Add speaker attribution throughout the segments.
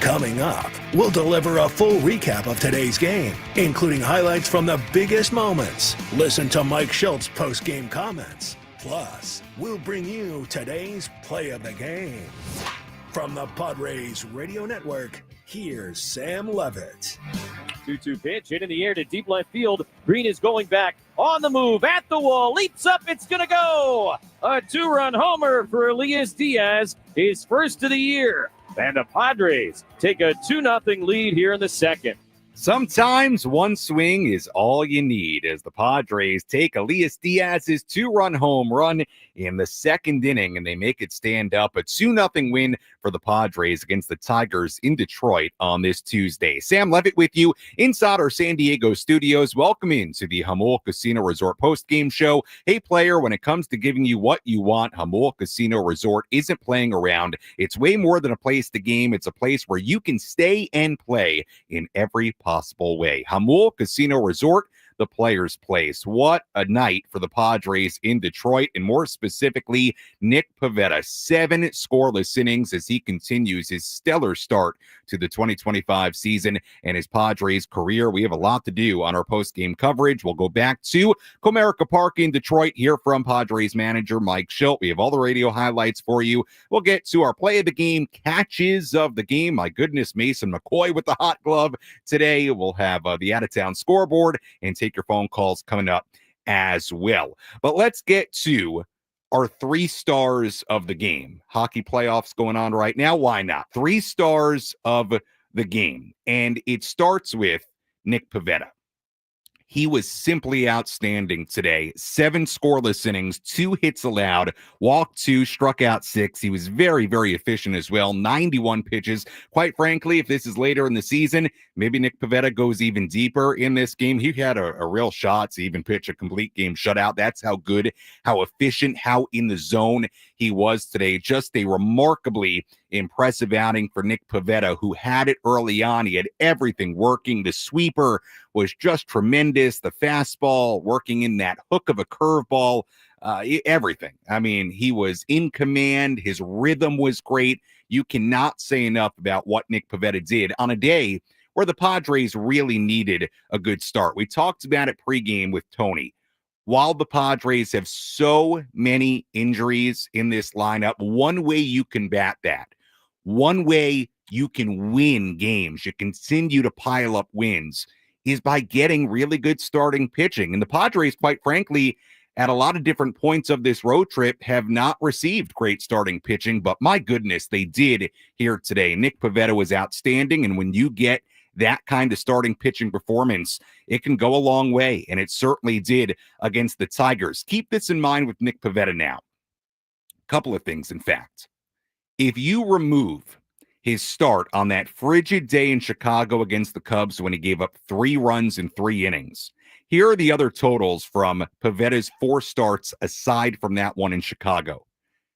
Speaker 1: Coming up, we'll deliver a full recap of today's game, including highlights from the biggest moments. Listen to Mike Shildt's post-game comments. Plus, we'll bring you today's play of the game. From the Padres Radio Network, here's Sam Levitt.
Speaker 2: 2-2 pitch, hit in the air to deep left field. Green is going back, on the move, at the wall, leaps up, it's going to go! A two-run homer for Elias Diaz, his first of the year. And the Padres take a 2-0 lead here in the second.
Speaker 3: Sometimes one swing is all you need as the Padres take Elias Diaz's two-run home run in the second inning, and they make it stand up. A 2-0 win for the Padres against the Tigers in Detroit on this Tuesday. Sam Levitt with you inside our San Diego studios. Welcome into the Jamul Casino Resort post-game show. Hey, player, when it comes to giving you what you want, Jamul Casino Resort isn't playing around. It's way more than a place to game. It's a place where you can stay and play in every possible way. Jamul Casino Resort, the player's place. What a night for the Padres in Detroit, and more specifically, Nick Pavetta. 7 scoreless innings as he continues his stellar start to the 2025 season and his Padres career. We have a lot to do on our post-game coverage. We'll go back to Comerica Park in Detroit, hear from Padres manager Mike Shildt. We have all the radio highlights for you. We'll get to our play of the game, catches of the game. My goodness, Mason McCoy with the hot glove today. We'll have the out-of-town scoreboard and take your phone calls coming up as well. But let's get to our 3 stars of the game. Hockey playoffs going on right now. Why not? 3 stars of the game. And it starts with Nick Pavetta. He was simply outstanding today. 7 scoreless innings, 2 hits allowed, walked 2, struck out 6. He was very, very efficient as well. 91 pitches. Quite frankly, if this is later in the season, maybe Nick Pavetta goes even deeper in this game. He had a real shot to even pitch a complete game shutout. That's how good, how efficient, how in the zone he was today. Just a remarkably impressive outing for Nick Pavetta, who had it early on. He had everything working. The sweeper was just tremendous. The fastball working in that hook of a curveball, everything. I mean, he was in command. His rhythm was great. You cannot say enough about what Nick Pavetta did on a day where the Padres really needed a good start. We talked about it pregame with Tony. While the Padres have so many injuries in this lineup, one way you can bat that, one way you can win games, you continue to pile up wins, is by getting really good starting pitching. And the Padres, quite frankly, at a lot of different points of this road trip, have not received great starting pitching, but my goodness, they did here today. Nick Pavetta was outstanding, and when you get that kind of starting pitching performance, it can go a long way, and it certainly did against the Tigers. Keep this in mind with Nick Pavetta now. A couple of things, in fact. If you remove his start on that frigid day in Chicago against the Cubs when he gave up 3 runs in 3 innings, here are the other totals from Pavetta's 4 starts aside from that one in Chicago.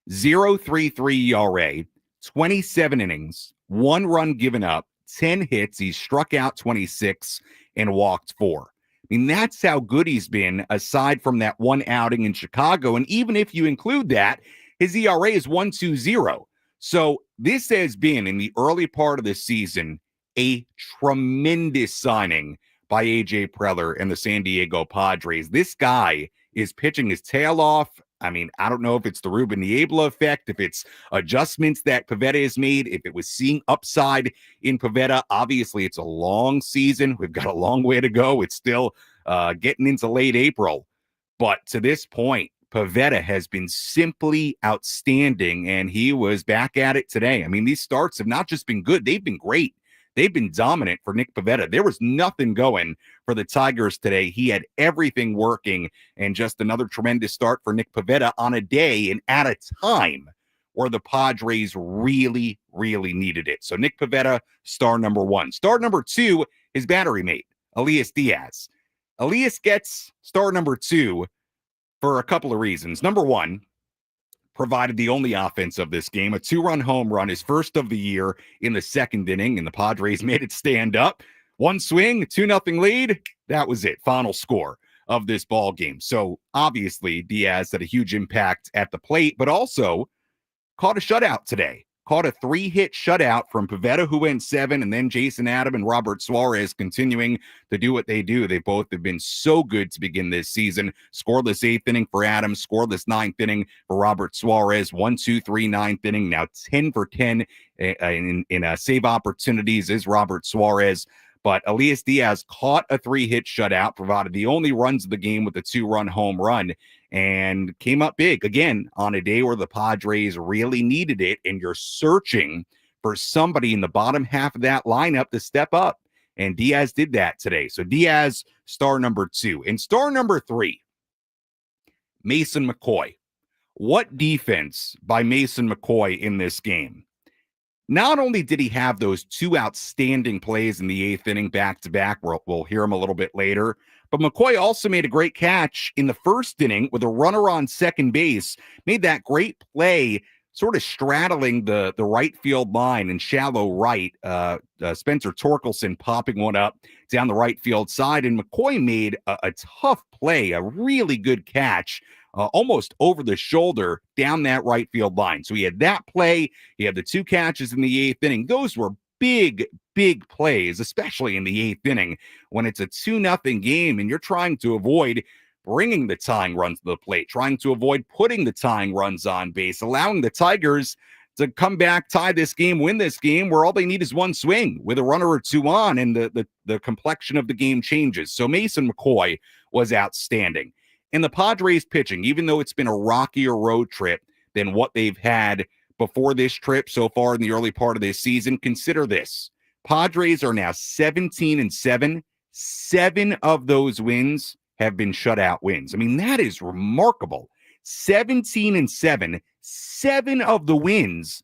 Speaker 3: 0.33 ERA, 27 innings, 1 run given up, 10 hits. He's struck out 26 and walked 4. I mean, that's how good he's been aside from that one outing in Chicago. And even if you include that, his ERA is 1.20. So this has been, in the early part of the season, a tremendous signing by A.J. Preller and the San Diego Padres. This guy is pitching his tail off. I mean, I don't know if it's the Ruben Niebla effect, if it's adjustments that Pavetta has made, if it was seeing upside in Pavetta. Obviously, it's a long season. We've got a long way to go. It's still getting into late April. But to this point, Pavetta has been simply outstanding, and he was back at it today. I mean, these starts have not just been good, they've been great. They've been dominant for Nick Pavetta. There was nothing going for the Tigers today. He had everything working, and just another tremendous start for Nick Pavetta on a day and at a time where the Padres really, really needed it. So Nick Pavetta, star number 1. Star number 2, his battery mate, Elias Diaz. Elias gets star number 2 for a couple of reasons. Number 1, provided the only offense of this game, a 2-run home run, his first of the year in the second inning, and the Padres made it stand up. 1 swing, 2-0 lead. That was it. Final score of this ball game. So obviously Diaz had a huge impact at the plate, but also caught a shutout today. caught a 3-hit shutout from Pavetta, who went 7, and then Jason Adam and Robert Suarez continuing to do what they do. They both have been so good to begin this season. Scoreless 8th inning for Adam, scoreless 9th inning for Robert Suarez, 1, 2, 3, 9th inning, now 10 for 10 in save opportunities is Robert Suarez. But Elias Diaz caught a 3-hit shutout, provided the only runs of the game with a 2-run home run, and came up big again on a day where the Padres really needed it. And you're searching for somebody in the bottom half of that lineup to step up. And Diaz did that today. So Diaz, star number 2. And star number 3, Mason McCoy. What defense by Mason McCoy in this game? Not only did he have those 2 outstanding plays in the 8th inning back-to-back, we'll hear him a little bit later, but McCoy also made a great catch in the 1st inning with a runner on second base, made that great play sort of straddling the right field line in shallow right, Spencer Torkelson popping one up down the right field side, and McCoy made a tough play, a really good catch, almost over the shoulder down that right field line. So he had that play. He had the 2 catches in the 8th inning. Those were big, big plays, especially in the 8th inning when it's a 2-0 game and you're trying to avoid bringing the tying runs to the plate, trying to avoid putting the tying runs on base, allowing the Tigers to come back, tie this game, win this game, where all they need is 1 swing with a runner or 2 on, and the complexion of the game changes. So Mason McCoy was outstanding. And the Padres pitching, even though it's been a rockier road trip than what they've had before this trip so far in the early part of this season, consider this. Padres are now 17-7. 7 of those wins have been shutout wins. I mean, that is remarkable. 17-7. 7 of the wins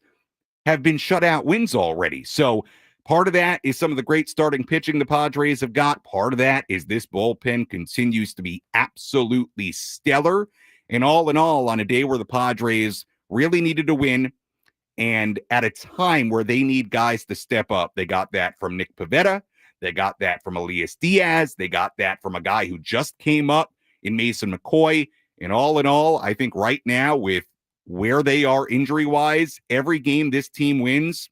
Speaker 3: have been shutout wins already. So part of that is some of the great starting pitching the Padres have got. Part of that is this bullpen continues to be absolutely stellar. And all in all, on a day where the Padres really needed to win, and at a time where they need guys to step up, they got that from Nick Pavetta. They got that from Elias Diaz. They got that from a guy who just came up in Mason McCoy. And all in all, I think right now with where they are injury-wise, every game this team wins,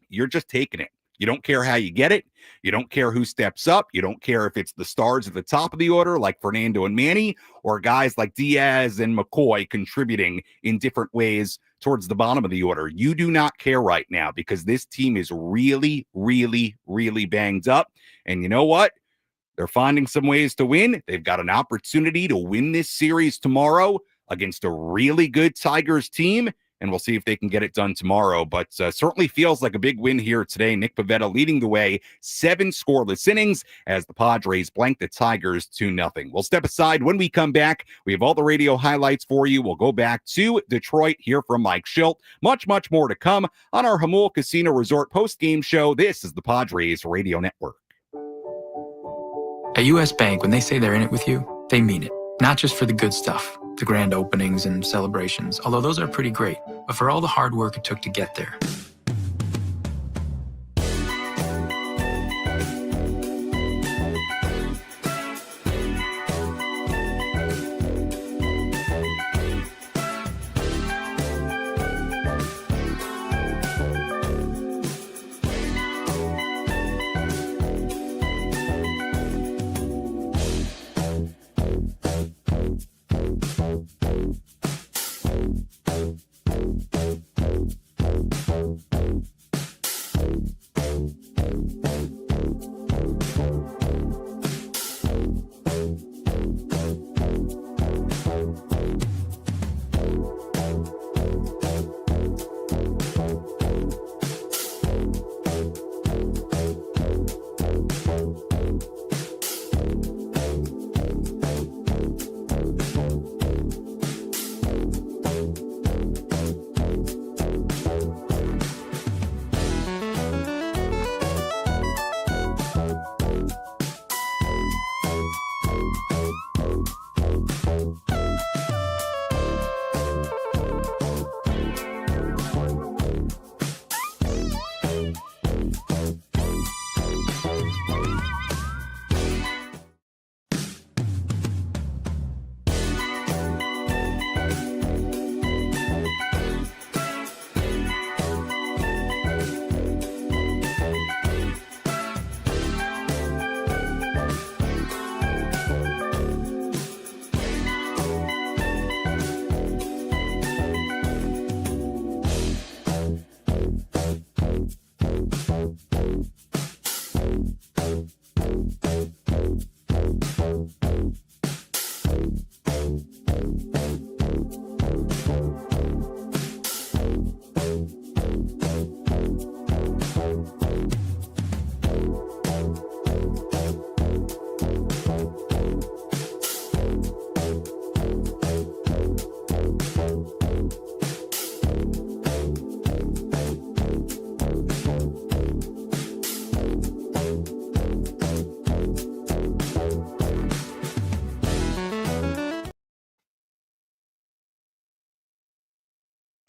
Speaker 3: you're just taking it. You don't care how you get it. You don't care who steps up. You don't care if it's the stars at the top of the order like Fernando and Manny, or guys like Diaz and McCoy contributing in different ways towards the bottom of the order. You do not care right now because this team is really, really, really banged up. And you know what? They're finding some ways to win. They've got an opportunity to win this series tomorrow against a really good Tigers team. And we'll see if they can get it done tomorrow. But certainly feels like a big win here today. Nick Pavetta leading the way, 7 scoreless innings as the Padres blank the Tigers 2-0. We'll step aside. When we come back, we have all the radio highlights for you. We'll go back to Detroit, hear from Mike Shildt. Much, much more to come on our Jamul Casino Resort post-game show. This is the Padres Radio Network.
Speaker 4: At U.S. Bank, when they say they're in it with you, they mean it. Not just for the good stuff, the grand openings and celebrations, although those are pretty great, but for all the hard work it took to get there.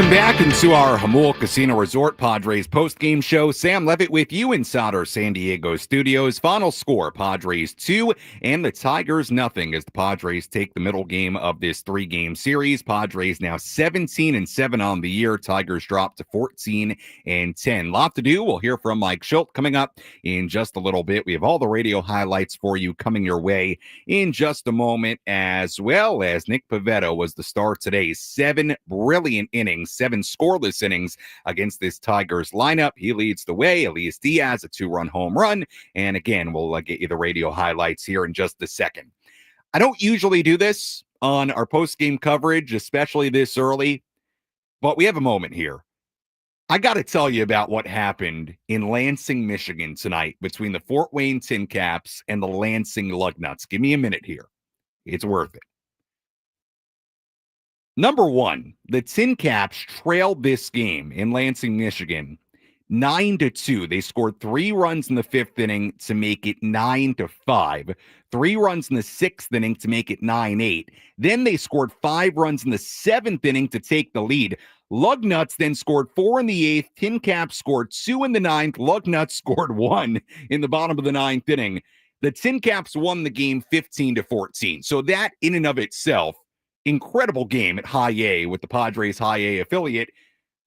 Speaker 3: Back into our Jamul Casino Resort Padres postgame show. Sam Levitt with you inside our San Diego studios. Final score, Padres 2 and the Tigers nothing as the Padres take the middle game of this 3-game series. Padres now 17-7 on the year. Tigers drop to 14-10. Lot to do. We'll hear from Mike Shildt coming up in just a little bit. We have all the radio highlights for you coming your way in just a moment, as well as Nick Pavetta was the star today. 7 brilliant innings, 7 scoreless innings against this Tigers lineup. He leads the way. Elias Diaz, a 2-run home run. And again, we'll get you the radio highlights here in just a second. I don't usually do this on our post-game coverage, especially this early, but we have a moment here. I got to tell you about what happened in Lansing, Michigan tonight between the Fort Wayne Tin Caps and the Lansing Lugnuts. Give me a minute here. It's worth it. Number one, the Tin Caps trailed this game in Lansing, Michigan, 9-2. They scored 3 runs in the 5th inning to make it 9-5. 3 runs in the 6th inning to make it 9-8. Then they scored 5 runs in the 7th inning to take the lead. Lugnuts then scored 4 in the 8th. Tin Caps scored 2 in the 9th. Lugnuts scored 1 in the bottom of the 9th inning. The Tin Caps won the game 15-14. So that in and of itself, incredible game at High A with the Padres High A affiliate,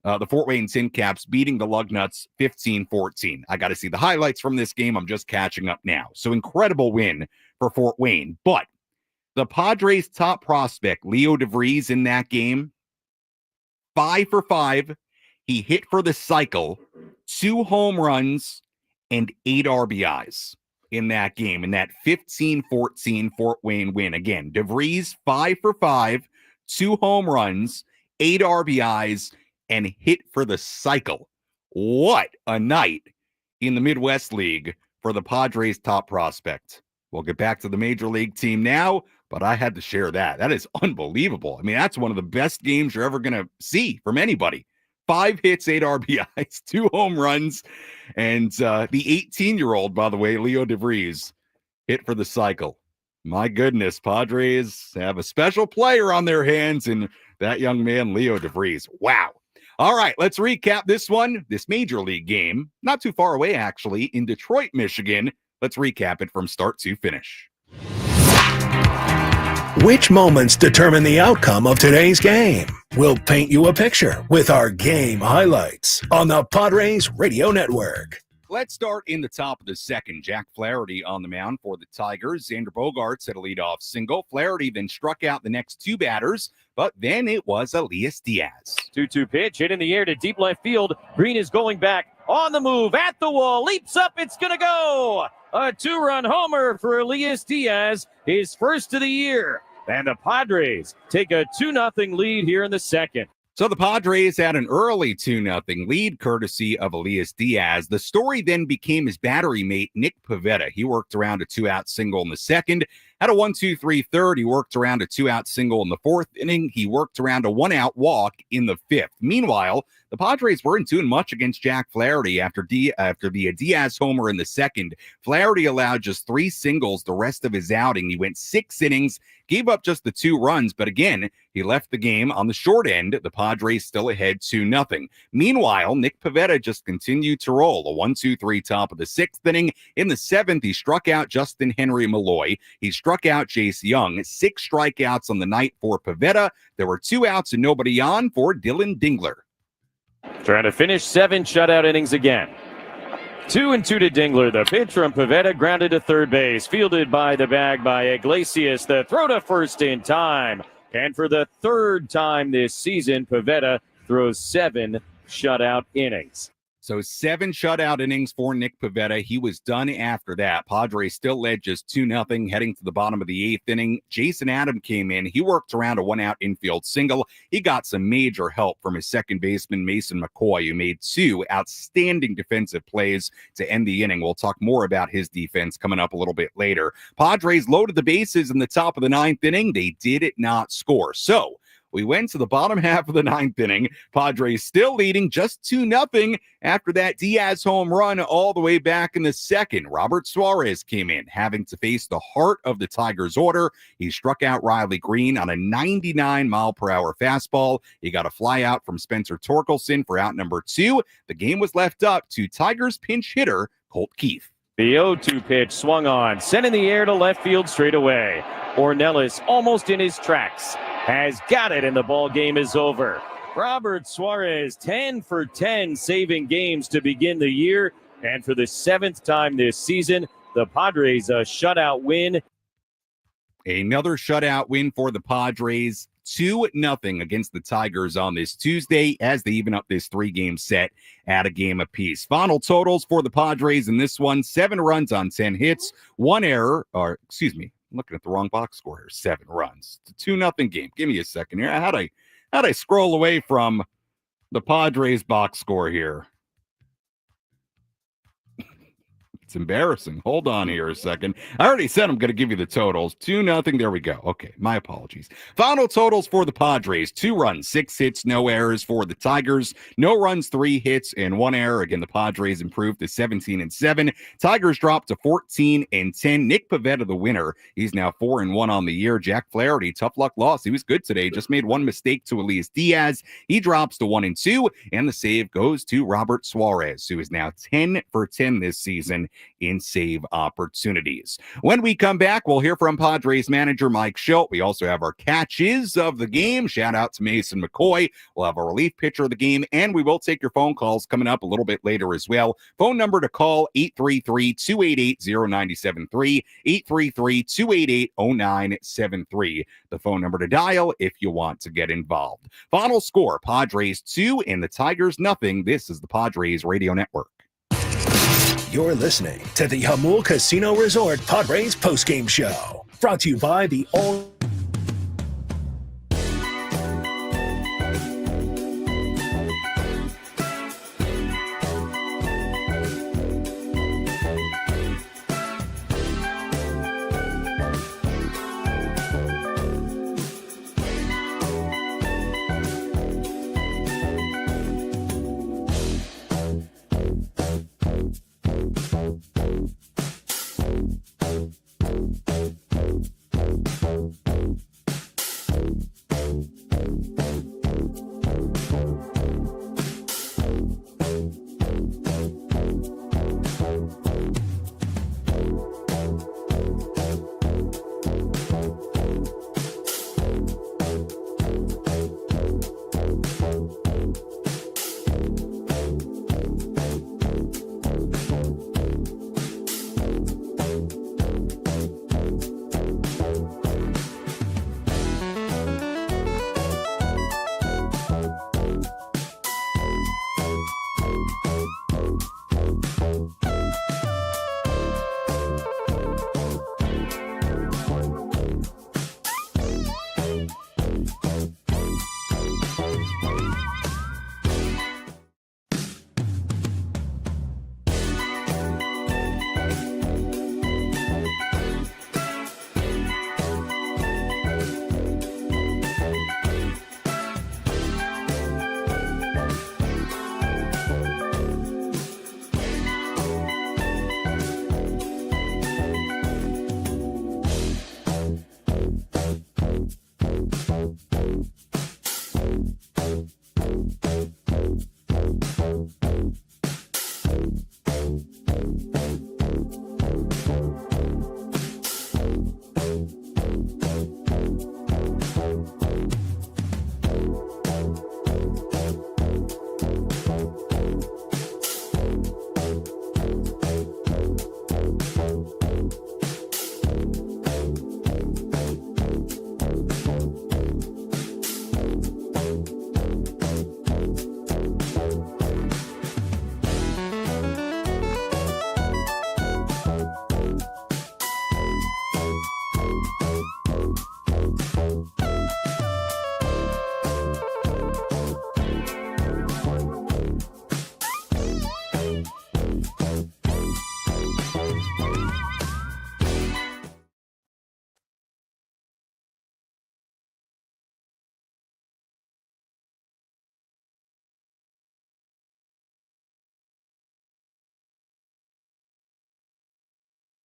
Speaker 3: the Fort Wayne Tin Caps beating the Lugnuts 15-14. I got to see the highlights from this game. I'm just catching up now. So incredible win for Fort Wayne. But the Padres' top prospect, Leo DeVries, in that game, 5 for 5. He hit for the cycle, 2 home runs, and 8 RBIs in that game, in that 15-14 Fort Wayne win. Again, DeVries, 5 for 5, 2 home runs, 8 RBIs, and hit for the cycle. What a night in the Midwest League for the Padres' top prospect. We'll get back to the Major League team now, but I had to share that. That is unbelievable. I mean, that's one of the best games you're ever going to see from anybody. 5 hits, 8 RBIs, 2 home runs, and the 18-year-old, by the way, Leo DeVries, hit for the cycle. My goodness, Padres have a special player on their hands, and that young man, Leo DeVries. Wow. All right, let's recap this one, this Major League game, not too far away, actually, in Detroit, Michigan. Let's recap it from start to finish.
Speaker 1: Which moments determine the outcome of today's game? We'll paint you a picture with our game highlights on the Padres Radio Network.
Speaker 3: Let's start in the top of the second. Jack Flaherty on the mound for the Tigers. Xander Bogaerts had a leadoff single. Flaherty then struck out the next 2 batters, but then it was Elias Diaz.
Speaker 2: 2-2 pitch, hit in the air to deep left field. Green is going back, on the move, at the wall, leaps up, it's going to go! A 2-run homer for Elias Diaz, his first of the year. And the Padres take a 2-0 lead here in the second.
Speaker 3: So the Padres had an early 2-0 lead courtesy of Elias Diaz. The story then became his battery mate, Nick Pavetta. He worked around a 2-out single in the second, had a 1-2-3 third. He worked around a 2-out single in the 4th inning. He worked around a 1-out walk in the 5th. Meanwhile, the Padres weren't doing much against Jack Flaherty after the Diaz homer in the second. Flaherty allowed just 3 singles the rest of his outing. He went 6 innings, gave up just the 2 runs, but again, he left the game on the short end. The Padres still ahead 2-0. Meanwhile, Nick Pavetta just continued to roll. A 1-2-3 top of the 6th inning. In the 7th, he struck out Justin Henry Malloy. He struck out Jace Young. 6 strikeouts on the night for Pavetta. There were 2 outs and nobody on for Dylan Dingler.
Speaker 2: Trying to finish 7 shutout innings again. 2-2 to Dingler. The pitch from Pavetta grounded to third base. Fielded by the bag by Iglesias. The throw to first in time. And for the 3rd time this season, Pavetta throws 7 shutout innings.
Speaker 3: So 7 shutout innings for Nick Pavetta. He was done after that. Padres still led just 2-0 heading to the bottom of the 8th inning. Jason Adam came in. He worked around a 1-out infield single. He got some major help from his second baseman, Mason McCoy, who made 2 outstanding defensive plays to end the inning. We'll talk more about his defense coming up a little bit later. Padres loaded the bases in the top of the 9th inning. They did not score. So we went to the bottom half of the 9th inning. Padres still leading just 2-0 after that Diaz home run all the way back in the 2nd. Robert Suarez came in, having to face the heart of the Tigers' order. He struck out Riley Green on a 99-mile-per-hour fastball. He got a fly out from Spencer Torkelson for out number 2. The game was left up to Tigers pinch hitter Colt Keith.
Speaker 2: The 0-2 pitch swung on, sent in the air to left field straight away. Ornelas almost in his tracks. Has got it, and the ball game is over. Robert Suarez, 10 for 10 saving games to begin the year. And for the 7th time this season, the Padres a shutout win.
Speaker 3: Another shutout win for the Padres. 2-0 against the Tigers on this Tuesday as they even up this 3-game set at a game apiece. Final totals for the Padres in this one: 7 runs on 10 hits, 1 error, or excuse me, I'm looking at the wrong box score here. 7 runs. It's a 2-0 game. Give me a second here. How'd I scroll away from the Padres box score here? It's embarrassing. Hold on here a second. I already said I'm going to give you the totals. 2-0. There we go. Okay, my apologies. Final totals for the Padres: 2 runs, 6 hits, no errors. For the Tigers, no runs, 3 hits, and 1 error. Again, the Padres improved to 17-7. Tigers dropped to 14-10. Nick Pavetta, the winner. He's now 4-1 on the year. Jack Flaherty, tough luck loss. He was good today. Just made 1 mistake to Elias Diaz. He drops to 1-2, and the save goes to Robert Suarez, who is now 10 for 10 this season in save opportunities. When we come back, we'll hear from Padres manager Mike Shildt. We also have our catches of the game. Shout out to Mason McCoy. We'll have a relief pitcher of the game, and we will take your phone calls coming up a little bit later as well. Phone number to call: 833-288-0973, 833-288-0973. The phone number to dial if you want to get involved. Final score: Padres 2 and the Tigers 0. This is the Padres Radio Network.
Speaker 1: You're listening to the Jamul Casino Resort Padres postgame show, brought to you by the all.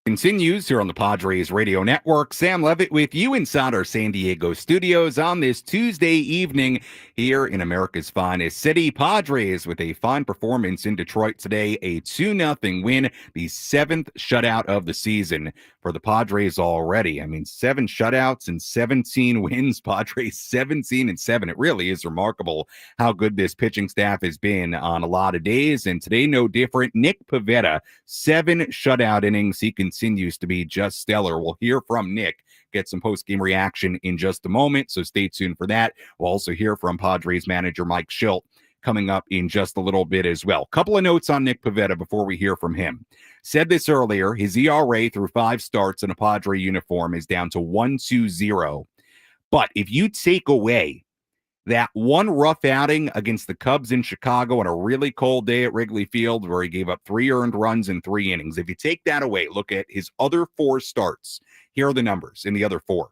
Speaker 3: Continues here on the Padres Radio Network. Sam Levitt with you inside our San Diego studios on this Tuesday evening here in America's finest city. Padres with a fine performance in Detroit today, a 2-0 win, the 7th shutout of the season for the Padres already. I mean, 7 shutouts and 17 wins. Padres 17-7. It really is remarkable how good this pitching staff has been on a lot of days, and today no different. Nick Pavetta, 7 shutout innings. He continues to be just stellar. We'll hear from Nick, get some post-game reaction in just a moment, so stay tuned for that. We'll also hear from Padres manager Mike Shildt coming up in just a little bit as well. Couple of notes on Nick Pavetta before we hear from him. Said this earlier, his ERA through 5 starts in a Padre uniform is down to 1.20. But if you take away that one rough outing against the Cubs in Chicago on a really cold day at Wrigley Field where he gave up 3 earned runs in 3 innings, if you take that away, look at his other 4 starts. Here are the numbers in the other 4.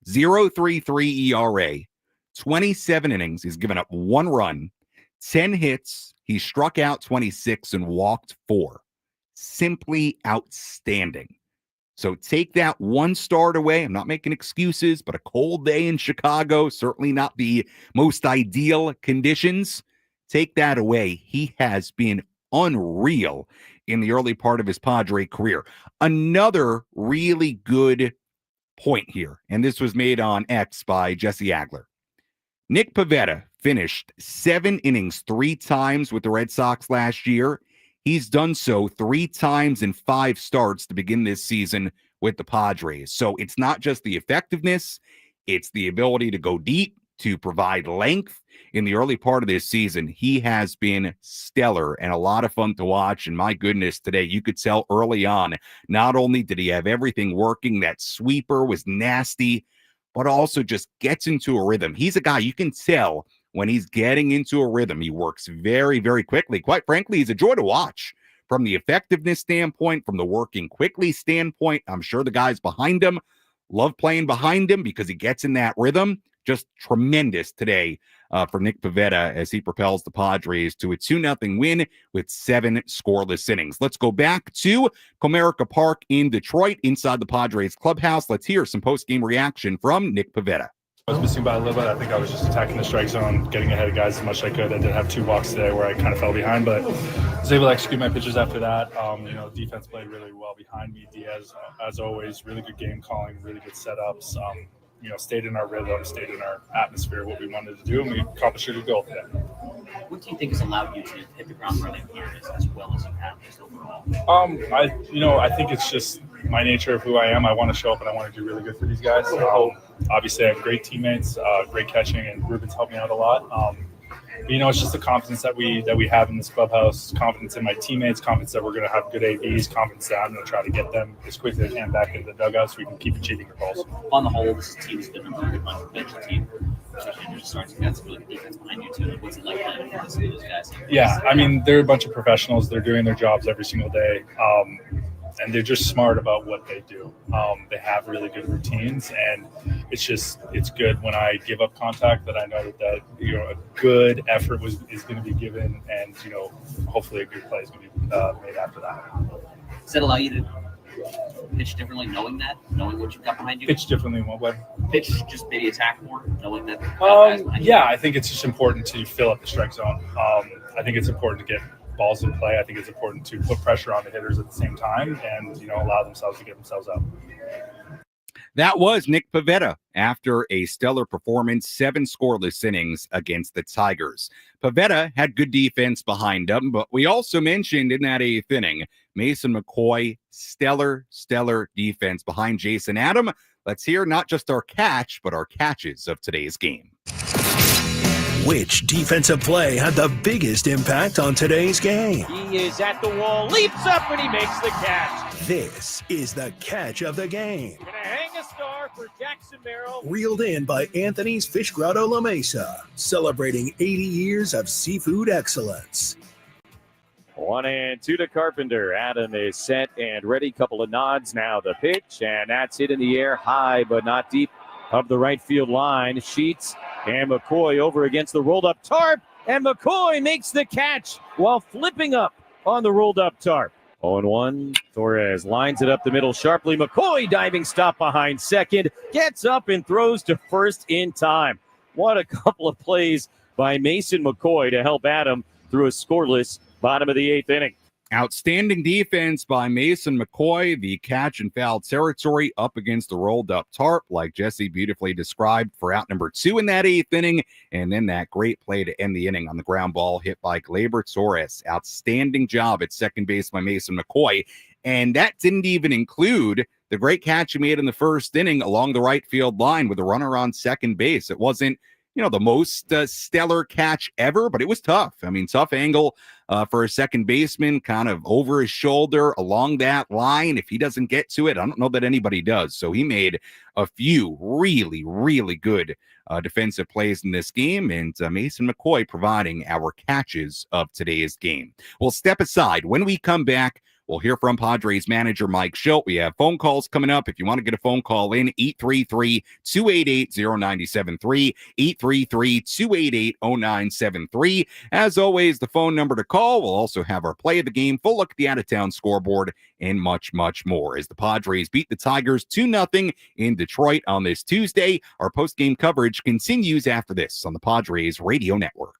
Speaker 3: 0.33 ERA, 27 innings. He's given up 1 run, 10 hits. He struck out 26 and walked 4. Simply outstanding. So take that 1 start away. I'm not making excuses, but a cold day in Chicago, certainly not the most ideal conditions. Take that away. He has been unreal in the early part of his Padre career. Another really good point here, and this was made on X by Jesse Agler. Nick Pavetta finished 7 innings 3 times with the Red Sox last year. He's done so 3 times in 5 starts to begin this season with the Padres. So it's not just the effectiveness, it's the ability to go deep, to provide length. In the early part of this season, he has been stellar and a lot of fun to watch. And my goodness, today you could tell early on, not only did he have everything working, that sweeper was nasty, but also just gets into a rhythm. He's a guy you can tell when he's getting into a rhythm. He works very, very quickly. Quite frankly, he's a joy to watch from the effectiveness standpoint, from the working quickly standpoint. I'm sure the guys behind him love playing behind him because he gets in that rhythm. Just tremendous today for Nick Pavetta as he propels the Padres to a 2-0 win with 7 scoreless innings. Let's go back to Comerica Park in Detroit inside the Padres clubhouse. Let's hear some post-game reaction from Nick Pavetta.
Speaker 5: I was missing by a little bit. I think I was just attacking the strike zone, getting ahead of guys as much as I could. I did have 2 walks today where I kind of fell behind, but I was able to execute my pitches after that. Defense played really well behind me. Diaz, as always, really good game calling, really good setups. Stayed in our rhythm, stayed in our atmosphere, what we wanted to do, and we accomplished a good goal today.
Speaker 6: What do you think has allowed you to hit the ground running here as well as you have just overall?
Speaker 5: I think it's just my nature of who I am. I want to show up and I want to do really good for these guys. Obviously, I have great teammates, great catching, and Ruben's helped me out a lot. It's just the confidence that we have in this clubhouse, confidence in my teammates, confidence that we're going to have good ABs, confidence that I'm going to try to get them as quickly as I can back into the dugout so we can keep achieving our goals.
Speaker 6: On the whole, this team has been a really good bench team. Especially in your starts, you've got some really good defense behind you too. What's it like playing against those guys?
Speaker 5: Yeah, they're a bunch of professionals. They're doing their jobs every single day. And they're just smart about what they do. They have really good routines, and it's good when I give up contact that I know that a good effort is going to be given, and hopefully a good play is going to be made after that.
Speaker 6: Does that allow you to pitch differently, knowing what you've got behind you?
Speaker 5: Pitch differently in what way?
Speaker 6: Pitch just maybe attack more, knowing that. Guys behind you?
Speaker 5: I think it's just important to fill up the strike zone. I think it's important to get balls in play. I think it's important to put pressure on the hitters at the same time and, allow themselves to get themselves up.
Speaker 3: That was Nick Pavetta after a stellar performance, 7 scoreless innings against the Tigers. Pavetta had good defense behind him, but we also mentioned in that 8th inning, Mason McCoy, stellar defense behind Jason Adam. Let's hear not just our catch, but our catches of today's game.
Speaker 1: Which defensive play had the biggest impact on today's game?
Speaker 2: He is at the wall, leaps up, and he makes the catch.
Speaker 1: This is the catch of the game.
Speaker 2: Gonna hang a star for Jackson Merrill.
Speaker 1: Reeled in by Anthony's Fish Grotto La Mesa, celebrating 80 years of seafood excellence.
Speaker 2: 1-2 to Carpenter. Adam is set and ready. Couple of nods now. The pitch, and that's hit in the air high, but not deep of the right field line. Sheets and McCoy over against the rolled up tarp, and McCoy makes the catch while flipping up on the rolled up tarp. 0-1. Torres lines it up the middle sharply. McCoy diving stop behind second. Gets up and throws to first in time. What a couple of plays by Mason McCoy to help Adam through a scoreless bottom of the 8th inning.
Speaker 3: Outstanding defense by Mason McCoy. The catch and foul territory up against the rolled up tarp, like Jesse beautifully described, for out number 2 in that 8th inning. And then that great play to end the inning on the ground ball hit by Gleyber Torres. Outstanding job at second base by Mason McCoy. And that didn't even include the great catch he made in the first inning along the right field line with a runner on second base. It wasn't, the most stellar catch ever, but it was tough. I mean, tough angle for a second baseman, kind of over his shoulder along that line. If he doesn't get to it, I don't know that anybody does. So he made a few really, really good defensive plays in this game, and Mason McCoy providing our catches of today's game. We'll step aside. When we come back, we'll hear from Padres manager Mike Shildt. We have phone calls coming up. If you want to get a phone call in, 833-288-0973, 833-288-0973. As always, the phone number to call. We'll also have our play of the game, full look at the out-of-town scoreboard, and much, much more. As the Padres beat the Tigers 2-0 in Detroit on this Tuesday, our post-game coverage continues after this on the Padres Radio Network.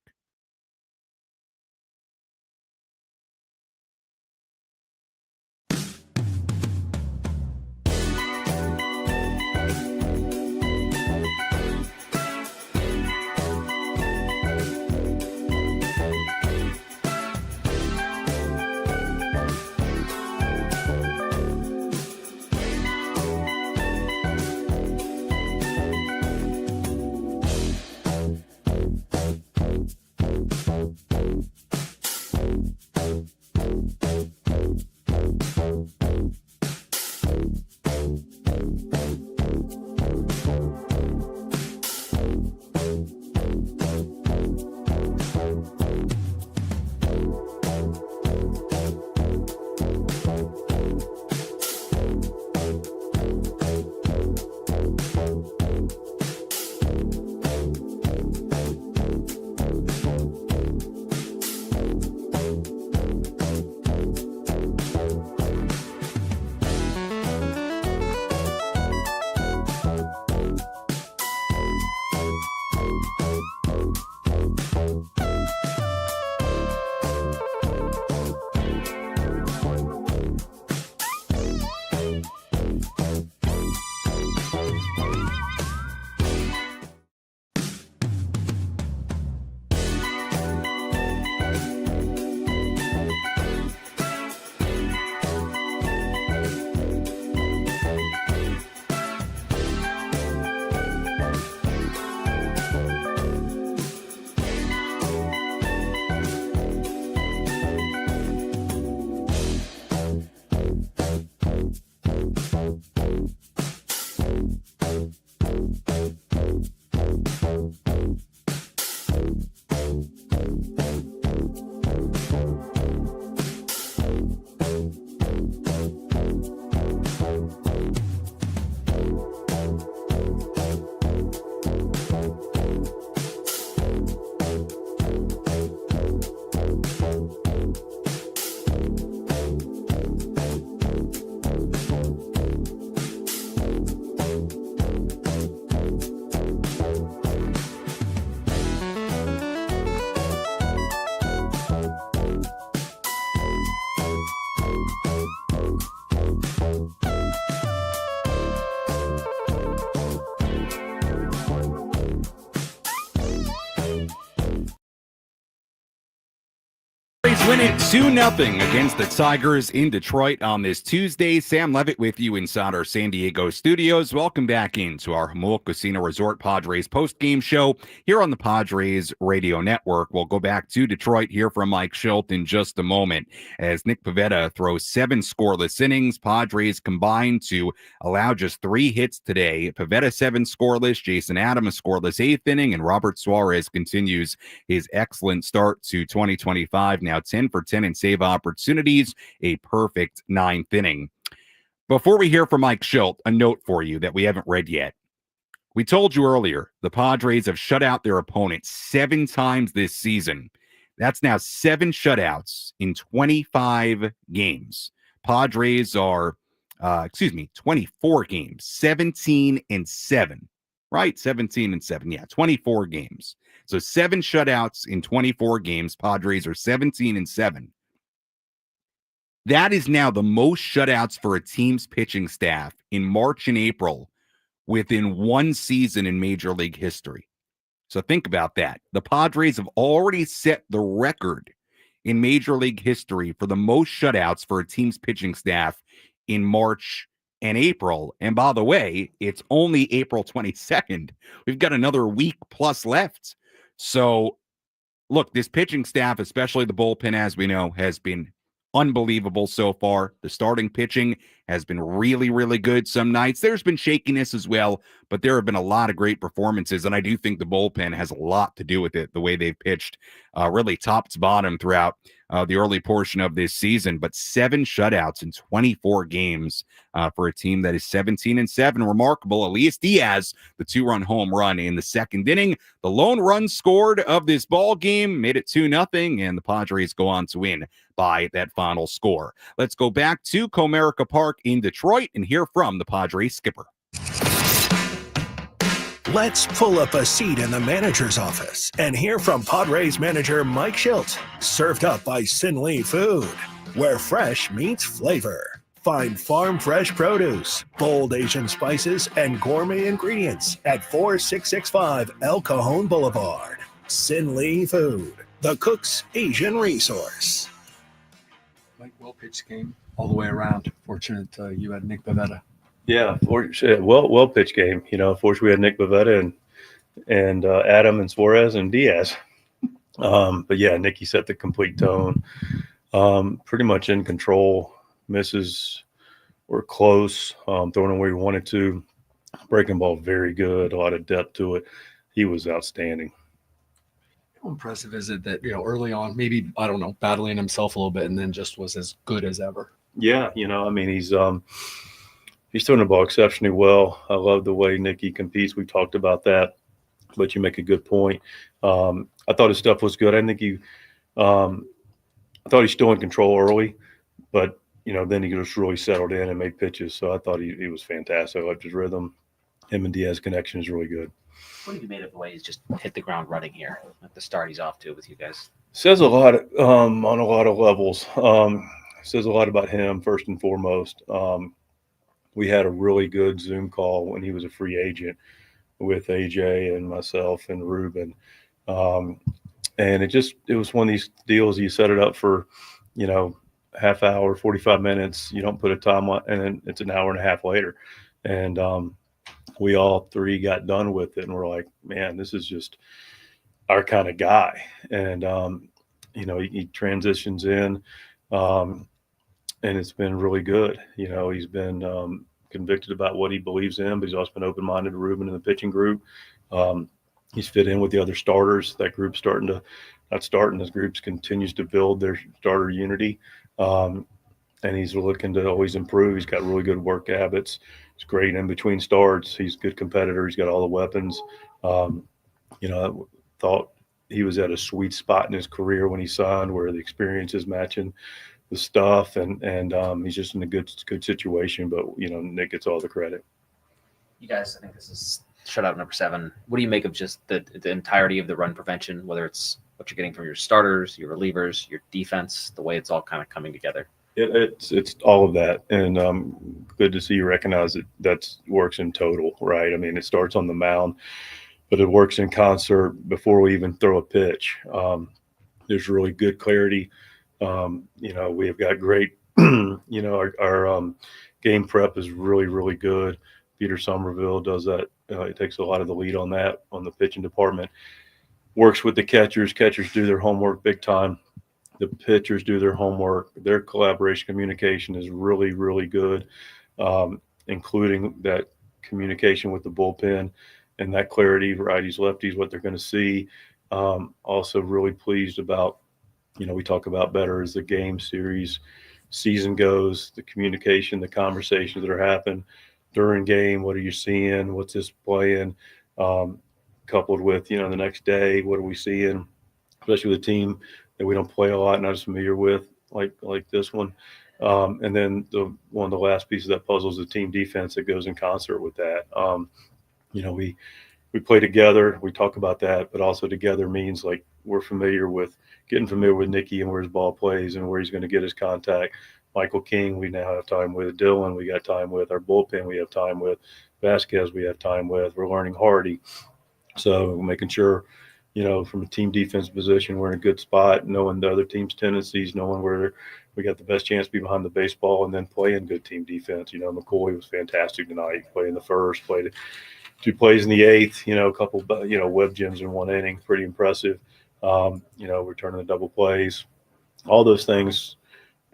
Speaker 3: Win it 2-0 against the Tigers in Detroit on this Tuesday. Sam Levitt with you inside our San Diego studios. Welcome back into our Jamul Casino Resort Padres post-game show here on the Padres Radio Network. We'll go back to Detroit, hear from Mike Shildt in just a moment as Nick Pavetta throws 7 scoreless innings. Padres combined to allow just 3 hits today. Pavetta 7 scoreless, Jason Adams a scoreless 8th inning, and Robert Suarez continues his excellent start to 2025. Now 10 for 10 in save opportunities, a perfect 9th inning. Before we hear from Mike Shildt, a note for you that we haven't read yet. We told you earlier, the Padres have shut out their opponents 7 times this season. That's now 7 shutouts in 25 games. Padres are, 24 games, 17-7, right? 17-7. Yeah, 24 games. So 7 shutouts in 24 games. Padres are 17-7. That is now the most shutouts for a team's pitching staff in March and April within one season in Major League history. So think about that. The Padres have already set the record in Major League history for the most shutouts for a team's pitching staff in March and April. And by the way, it's only April 22nd. We've got another week plus left. So look, this pitching staff, especially the bullpen, as we know, has been unbelievable so far. The starting pitching has been really, really good some nights. There's been shakiness as well, but there have been a lot of great performances, and I do think the bullpen has a lot to do with it, the way they've pitched really top to bottom throughout the early portion of this season. But 7 shutouts in 24 games for a team that is 17-7. Remarkable. Elias Diaz, the 2-run home run in the second inning. The lone run scored of this ball game made it 2-0, and the Padres go on to win by that final score. Let's go back to Comerica Park in Detroit and hear from the Padres skipper.
Speaker 1: Let's pull up a seat in the manager's office and hear from Padres manager Mike Shildt. Served up by Sin Lee Food, where fresh meets flavor. Find farm fresh produce, bold Asian spices, and gourmet ingredients at 4665 El Cajon Boulevard. Sin Lee Food, the cook's Asian resource.
Speaker 7: Mike, well pitched game all the way around. Fortunate you had Nick Pavetta.
Speaker 8: Yeah, well pitched game. You know, fortunately we had Nick Pavetta and Adam and Suarez and Diaz. But yeah, Nicky set the complete tone. Pretty much in control. Misses were close. Throwing where he wanted to. Breaking ball very good. A lot of depth to it. He was outstanding.
Speaker 7: How impressive is it that, early on, maybe, I don't know, battling himself a little bit and then just was as good as ever?
Speaker 8: Yeah, I mean, he's throwing the ball exceptionally well. I love the way Nicky competes. We talked about that, but you make a good point. I thought his stuff was good. I think I thought he's still in control early, but then he just really settled in and made pitches. So I thought he was fantastic. I liked his rhythm. Him and Diaz connection is really good.
Speaker 6: What have you made of the way he's just hit the ground running here at the start he's off to with you guys?
Speaker 8: Says a lot on a lot of levels. Says a lot about him first and foremost. We had a really good Zoom call when he was a free agent with AJ and myself and Ruben. And it was one of these deals you set it up for, half hour, 45 minutes. You don't put a time on, and then it's an hour and a half later. And we all three got done with it, and we're like, man, this is just our kind of guy. And, he transitions in, and it's been really good. He's been convicted about what he believes in, but he's also been open-minded to Ruben and the pitching group. He's fit in with the other starters. That group's this group continues to build their starter unity. And he's looking to always improve. He's got really good work habits. He's great in between starts. He's a good competitor. He's got all the weapons. I thought he was at a sweet spot in his career when he signed, where the experience is matching the stuff, and he's just in a good situation. But Nick gets all the credit.
Speaker 6: You guys, I think this is shutout number 7. What do you make of just the entirety of the run prevention, whether it's what you're getting from your starters, your relievers, your defense, the way it's all kind of coming together?
Speaker 8: It's all of that, and good to see you recognize that works in total, right? I mean, it starts on the mound, but it works in concert before we even throw a pitch. There's really good clarity. We have got great, our game prep is really, really good. Peter Somerville does that. He takes a lot of the lead on that, on the pitching department. Works with the catchers. Catchers do their homework big time. The pitchers do their homework. Their collaboration communication is really, really good, including that communication with the bullpen and that clarity, righties, lefties, what they're going to see. Also really pleased about, we talk about better as the game season goes, the communication, the conversations that are happening during game. What are you seeing? What's this playing? Coupled with, the next day, what are we seeing, especially with a team that we don't play a lot, not as familiar with, like this one. And then one of the last pieces of that puzzle is the team defense that goes in concert with that. We play together. We talk about that, but also together means like we're getting familiar with Nicky and where his ball plays and where he's going to get his contact. Michael King, we now have time with. Dylan, we got time with. Our bullpen, we have time with. Vasquez, we have time with. We're learning Hardy. So making sure, from a team defense position, we're in a good spot, knowing the other team's tendencies, knowing where we got the best chance to be behind the baseball, and then playing good team defense. McCoy was fantastic tonight. Played in the first, played 2 plays in the 8th, a couple, web gems in 1 inning, pretty impressive. Returning the double plays, all those things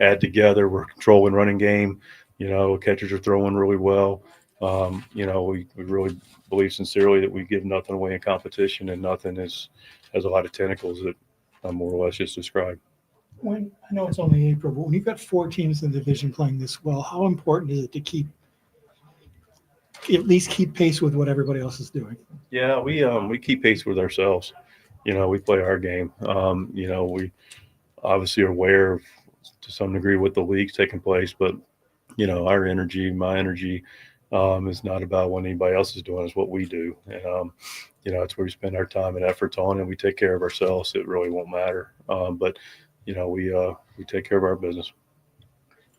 Speaker 8: add together. We're controlling running game. Catchers are throwing really well. We really believe sincerely that we give nothing away in competition, and nothing has a lot of tentacles that I more or less just described.
Speaker 9: I know it's only April, but when you've got 4 teams in the division playing this well, how important is it to at least keep pace with what everybody else is doing?
Speaker 8: Yeah, we keep pace with ourselves. We play our game. We obviously are aware of, to some degree, what the league's taking place, but our energy, my energy, is not about what anybody else is doing. It's what we do, and it's where we spend our time and efforts on, and we take care of ourselves. It really won't matter. But we take care of our business.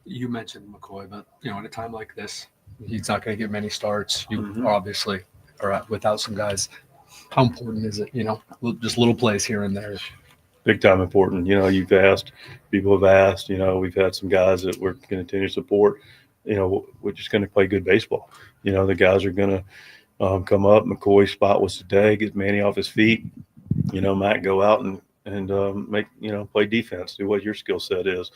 Speaker 7: You mentioned McCoy, but at a time like this, he's not going to get many starts. You obviously are without some guys. How important is it? Just little plays here and there.
Speaker 8: Big time important. You've asked, people have asked. We've had some guys that we're going to continue to support. We're just going to play good baseball. The guys are going to come up. McCoy's spot was today, get Manny off his feet. Matt, go out and make, play defense, do what your skill set is,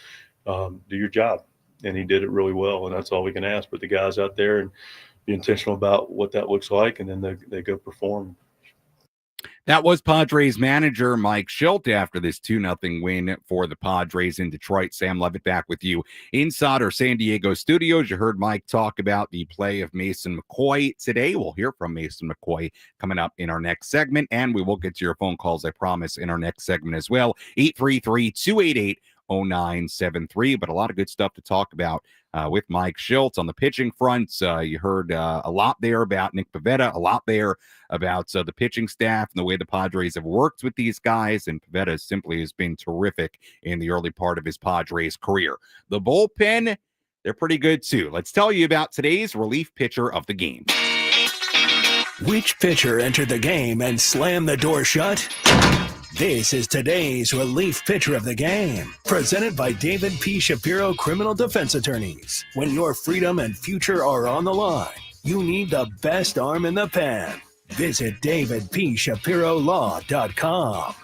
Speaker 8: do your job. And he did it really well, and that's all we can ask. But the guys out there, and be intentional about what that looks like, and then they go perform.
Speaker 3: That was Padres manager Mike Shildt after this 2-0 win for the Padres in Detroit. Sam Levitt back with you inside our San Diego studios. You heard Mike talk about the play of Mason McCoy today. We'll hear from Mason McCoy coming up in our next segment, and we will get to your phone calls, I promise, in our next segment as well. 833-288-0973, but a lot of good stuff to talk about with Mike Shildt on the pitching front. You heard a lot there about Nick Pavetta, a lot there about the pitching staff and the way the Padres have worked with these guys, and Pavetta simply has been terrific in the early part of his Padres career. The bullpen, they're pretty good too. Let's tell you about today's relief pitcher of the game.
Speaker 1: Which pitcher entered the game and slammed the door shut? This is today's relief pitcher of the game, presented by David P. Shapiro Criminal Defense Attorneys. When your freedom and future are on the line, you need the best arm in the pen. Visit davidpshapirolaw.com.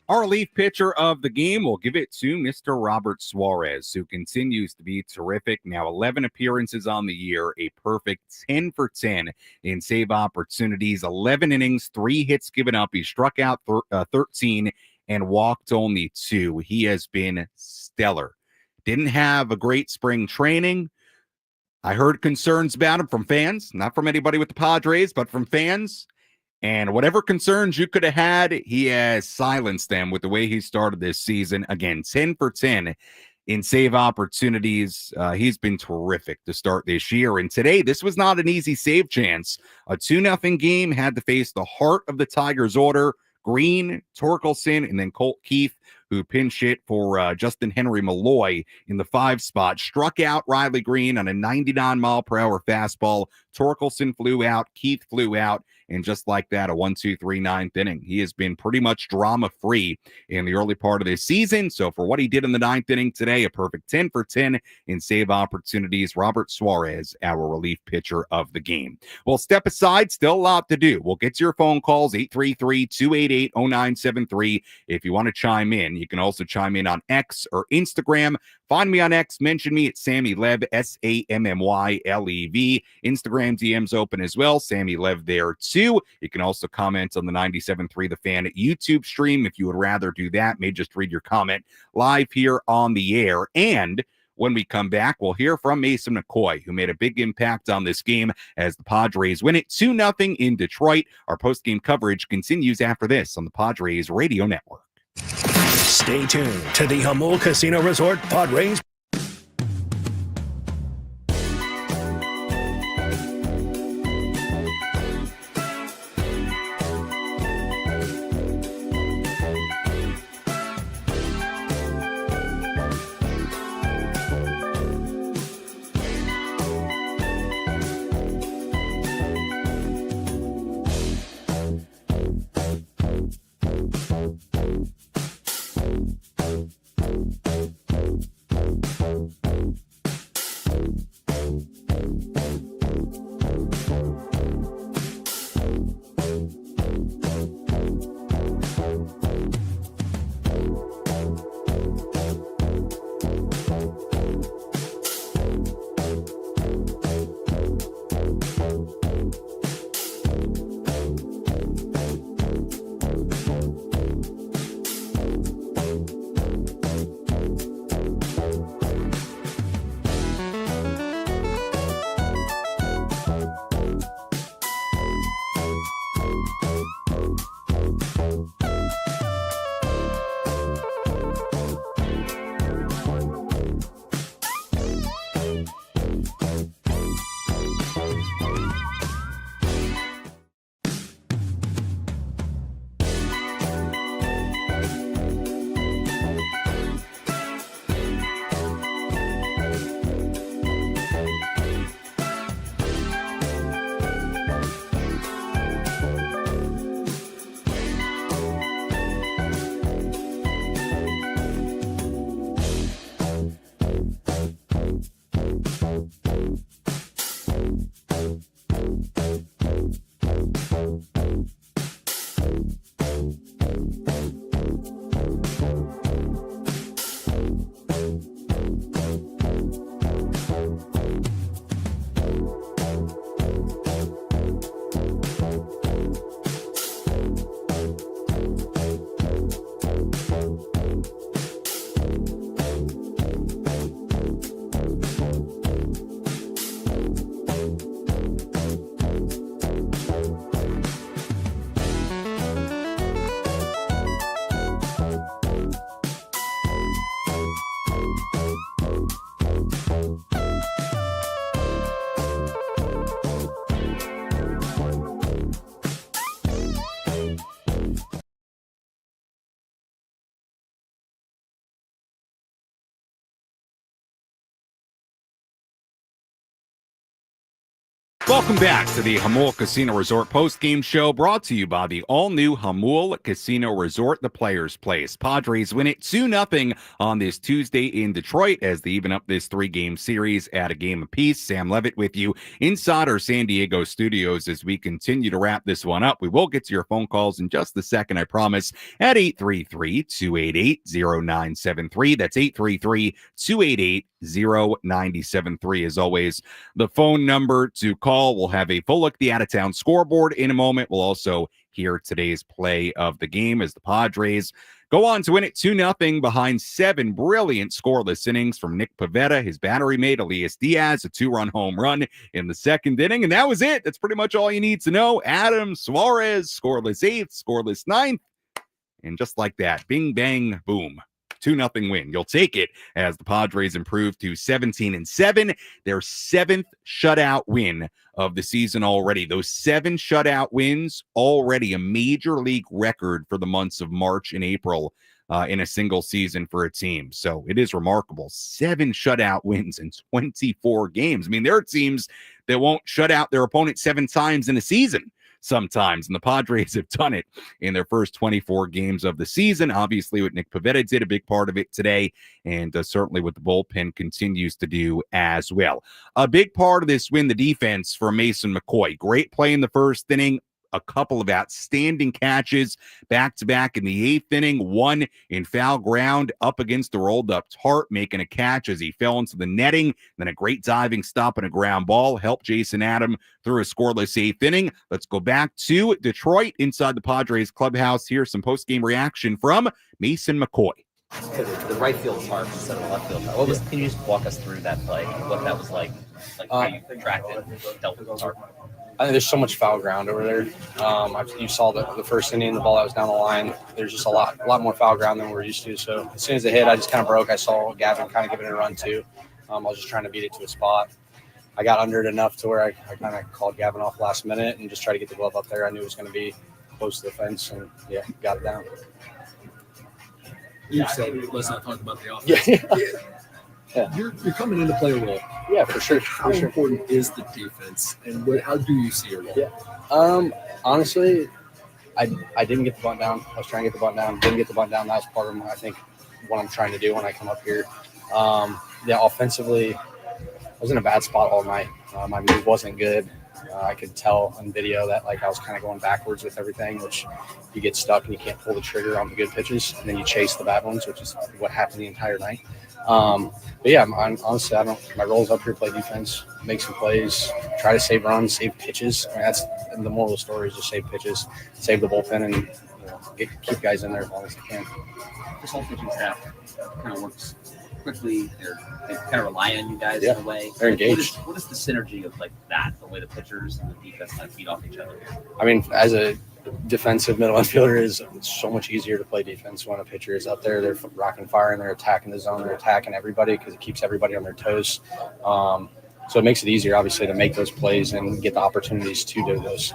Speaker 3: Our relief pitcher of the game, will give it to Mr. Robert Suarez, who continues to be terrific. Now 11 appearances on the year, a perfect 10 for 10 in save opportunities, 11 innings, 3 hits given up. He struck out 13 and walked only 2. He has been stellar. Didn't have a great spring training. I heard concerns about him from fans, not from anybody with the Padres, but from fans. And whatever concerns you could have had, he has silenced them with the way he started this season. Again, 10 for 10 in save opportunities. He's been terrific to start this year. And today, this was not an easy save chance. A 2-0 game, had to face the heart of the Tigers order. Green, Torkelson, and then Colt Keith, who pinch hit for Justin Henry Malloy in the 5 spot. Struck out Riley Green on a 99-mile-per-hour fastball. Torkelson flew out. Keith flew out. And just like that, a 1-2-3 9th inning. He has been pretty much drama-free in the early part of this season. So for what he did in the 9th inning today, a perfect 10 for 10 in save opportunities. Robert Suarez, our relief pitcher of the game. Well, step aside, still a lot to do. We'll get to your phone calls, 833-288-0973. If you want to chime in, you can also chime in on X or Instagram. Find me on X, mention me at Sammy Lev, SAMMYLEV. Instagram DMs open as well, Sammy Lev there too. You can also comment on the 97.3 The Fan YouTube stream if you would rather do that. May just read your comment live here on the air. And when we come back, we'll hear from Mason McCoy, who made a big impact on this game as the Padres win it 2-0 in Detroit. Our post-game coverage continues after this on the Padres Radio Network.
Speaker 1: Stay tuned to the Jamul Casino Resort Padres.
Speaker 3: Welcome back to the Jamul Casino Resort post-game show, brought to you by the all-new Jamul Casino Resort, the Players' Place. Padres win it 2-0 on this Tuesday in Detroit as they even up this three-game series at a game apiece. Sam Levitt with you inside our San Diego studios as we continue to wrap this one up. We will get to your phone calls in just a second, I promise, at 833-288-0973. That's 833-288-0973. As always, the phone number to call. We'll have a full look at the out-of-town scoreboard in a moment. We'll also hear today's play of the game as the Padres go on to win it 2-0 behind 7 brilliant scoreless innings from Nick Pavetta, his battery mate Elias Diaz, a 2-run home run in the second inning, and that was it. That's pretty much all you need to know. Adam Suarez, scoreless 8th, scoreless 9th, and just like that, bing, bang, boom. 2-0 win. You'll take it as the Padres improve to 17-7, their 7th shutout win of the season already. Those 7 shutout wins, already a major league record for the months of March and April in a single season for a team. So it is remarkable. 7 shutout wins in 24 games. I mean, there are teams that won't shut out their opponent 7 times in a season sometimes, and the Padres have done it in their first 24 games of the season. Obviously, what Nick Pavetta did, a big part of it today, and certainly what the bullpen continues to do as well. A big part of this win, the defense for Mason McCoy. Great play in the first inning. A couple of outstanding catches back-to-back in the 8th inning, one in foul ground up against the rolled-up Hart, making a catch as he fell into the netting. Then a great diving stop and a ground ball helped Jason Adam through a scoreless 8th inning. Let's go back to Detroit inside the Padres clubhouse. Here's some post-game reaction from Mason McCoy.
Speaker 6: The right field park instead of the left field park. Can you just walk us through that play? What that was like how you tracked it, dealt with the park?
Speaker 10: I think there's so much foul ground over there. You saw the first inning, the ball that was down the line. There's just a lot more foul ground than we're used to. So as soon as it hit, I just kind of broke. I saw Gavin kind of giving it a run too. I was just trying to beat it to a spot. I got under it enough to where I kind of called Gavin off last minute and just tried to get the glove up there. I knew it was going to be close to the fence, and yeah, got it down.
Speaker 7: You said let's not talk about the offense. Yeah. You're coming in to play a role.
Speaker 10: Yeah, for sure.
Speaker 7: How important is the defense, and how do you see your role?
Speaker 10: Yeah. Honestly, I didn't get the bunt down. I was trying to get the bunt down. Didn't get the bunt down. That was part of what I'm trying to do when I come up here. Offensively, I was in a bad spot all night. My move wasn't good. I could tell on video that I was kind of going backwards with everything, which you get stuck and you can't pull the trigger on the good pitches, and then you chase the bad ones, which is what happened the entire night. But yeah, honestly, my role is up here, play defense, make some plays, try to save runs, save pitches. That's the moral of the story, is just save pitches, save the bullpen, and keep guys in there as long as they can.
Speaker 6: This whole pitching staff kind of works quickly. They kind of rely on you guys in a way.
Speaker 10: They're engaged.
Speaker 6: What is the synergy of that, the way the pitchers and the defense kind of feed off each other?
Speaker 10: I mean, as a defensive middle infielder, it's so much easier to play defense when a pitcher is out there. They're rocking fire and they're attacking the zone. They're attacking everybody because it keeps everybody on their toes. So it makes it easier, obviously, to make those plays and get the opportunities to do those.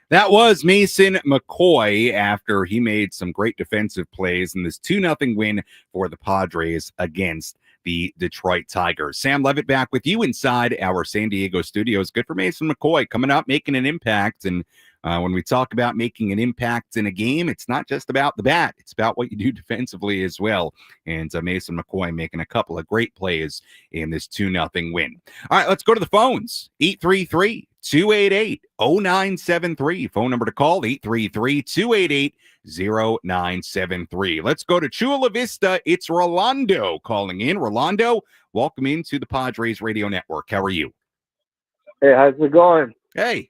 Speaker 3: That was Mason McCoy after he made some great defensive plays in this 2-0 win for the Padres against the Detroit Tigers. Sam Levitt back with you inside our San Diego studios. Good for Mason McCoy coming up, making an impact. And when we talk about making an impact in a game, it's not just about the bat. It's about what you do defensively as well. And Mason McCoy making a couple of great plays in this 2-0 win. All right, let's go to the phones. 833-288-0973. Phone number to call, 833-288-0973. Let's go to Chula Vista. It's Rolando calling in. Rolando, welcome into the Padres Radio Network. How are you?
Speaker 11: Hey, how's it going?
Speaker 3: Hey.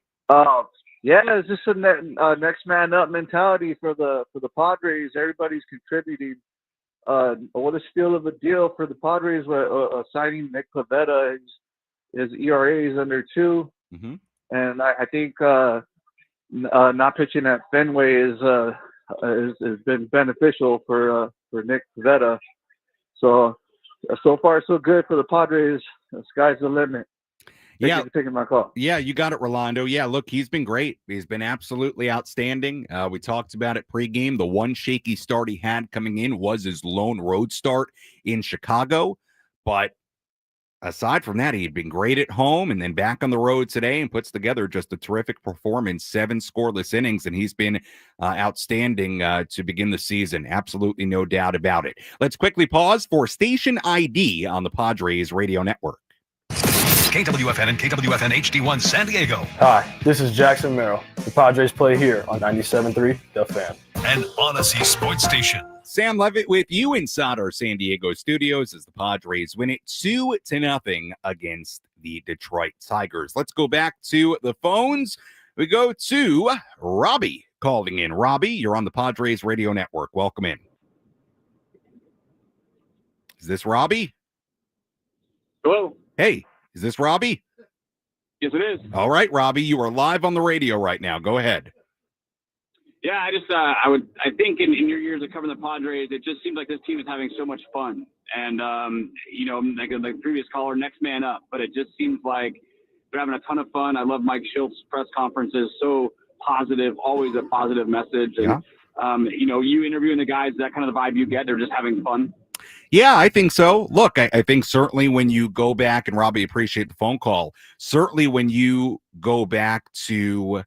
Speaker 11: Yeah, it's just a next man up mentality for the Padres. Everybody's contributing. What a steal of a deal for the Padres signing Nick Pavetta. His ERA is under 2.
Speaker 3: Mm-hmm.
Speaker 11: And I think not pitching at Fenway has been beneficial for Nick Pavetta. So far so good for the Padres. The sky's the limit. Thank you for taking my call.
Speaker 3: Yeah, you got it, Rolando. Yeah, look, he's been great. He's been absolutely outstanding. We talked about it pregame. The one shaky start he had coming in was his lone road start in Chicago. But aside from that, he'd been great at home and then back on the road today and puts together just a terrific performance, 7 scoreless innings, and he's been outstanding to begin the season. Absolutely no doubt about it. Let's quickly pause for station ID on the Padres Radio Network.
Speaker 12: KWFN and KWFN HD1 San Diego.
Speaker 13: Hi, this is Jackson Merrill. The Padres play here on 97.3 The Fan.
Speaker 12: An Odyssey Sports Station.
Speaker 3: Sam Levitt with you inside our San Diego studios as the Padres win it 2-0 against the Detroit Tigers. Let's go back to the phones. We go to Robbie calling in. Robbie, you're on the Padres Radio Network. Welcome in. Is this Robbie?
Speaker 14: Hello.
Speaker 3: Hey, is this Robbie?
Speaker 14: Yes, it is.
Speaker 3: All right, Robbie, you are live on the radio right now. Go ahead.
Speaker 14: Yeah, I think in your years of covering the Padres, it just seems like this team is having so much fun. And, like the previous caller, next man up. But it just seems like they're having a ton of fun. I love Mike Shildt's press conferences. So positive, always a positive message. And, you interviewing the guys, that kind of the vibe you get. They're just having fun.
Speaker 3: Yeah, I think so. Look, I think certainly when you go back, and Robbie, appreciate the phone call, certainly when you go back to,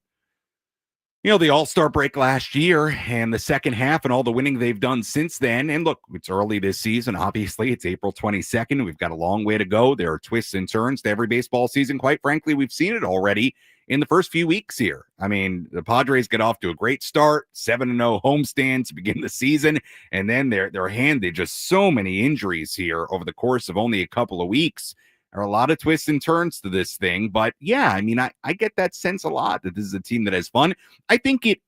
Speaker 3: the All-Star break last year and the second half and all the winning they've done since then. And look, it's early this season. Obviously, it's April 22nd. We've got a long way to go. There are twists and turns to every baseball season. Quite frankly, we've seen it already in the first few weeks here. I mean, the Padres get off to a great start, 7-0 homestand to begin the season, and then they're handed just so many injuries here over the course of only a couple of weeks. There are a lot of twists and turns to this thing, but yeah, I mean, I get that sense a lot that this is a team that has fun. I think it